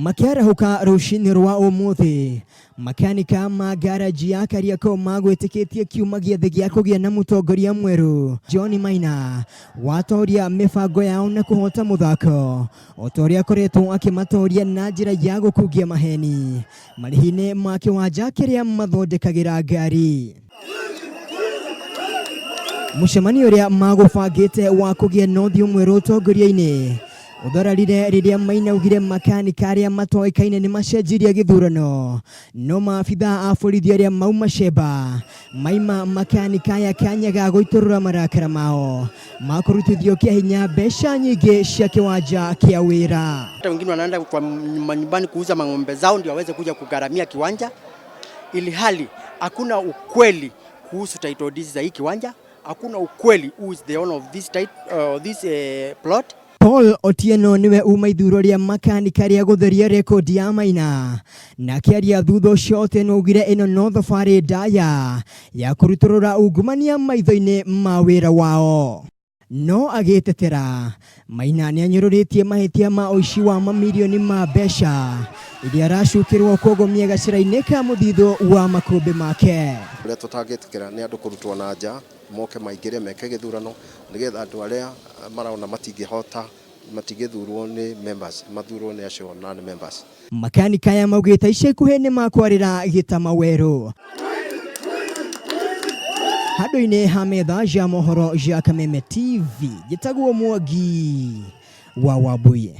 Makiarahuka rushini rwa umuthi Makanika ma garaji ya Kariokor magwitikitie kiuma giathe gia kugia na utongoria mweru John Maina watoria mifango yao na kuhota muthako otoria koretwo akimatoria na njira ya gukugia maheni marihine ma kiwanja kiria mathondekagira ngari. Mucemanio uria magubangite wa kugia nothi mweru utongoria-ini uthararire riria Maina ugire Makanika aria matoikaine ni macenjirie Githurano no maabitha a borithi aria mauma cemba maima Makanika ya kanya ga guiturura marakara mao makurutithio kia hinya mbeca nyingi cia kiwanja kia wira. Hata wengine wanaenda kwa manyumbani kuuza mang'ombe zao ndio waweze kuja kugaramia kiwanja, ili hali hakuna ukweli kuhusu title deeds za hii kiwanja, hakuna ukweli who is the owner of this plot. Paul Otieno niwe umaithuro ria Makanika ria gutheria rekodi ya Maina na kiaria thutha ucio Otieno ugire ino no thabari ndaya ya kuruturura ungumania maitho-ini ma wira wao no agitetera Maina ni anyururitie mahitia ma uici wa mamilioni ma mbeca iria aracukirwo kugomia gacira-ini ka muthitho wa makumbi make. Uria tutagitikira ni andu kurutwo na nja moke maingire meke Githurano nigetha andu aria maraona matingihota matigithurwo ni members mathurwo ni acio na ni members. Makanika ya maugita ica ikuhi ni makwarira gitama weru handu-ini ha metha ja mohoro ja Kameme TV gitagwo Mwangi wa Wambui.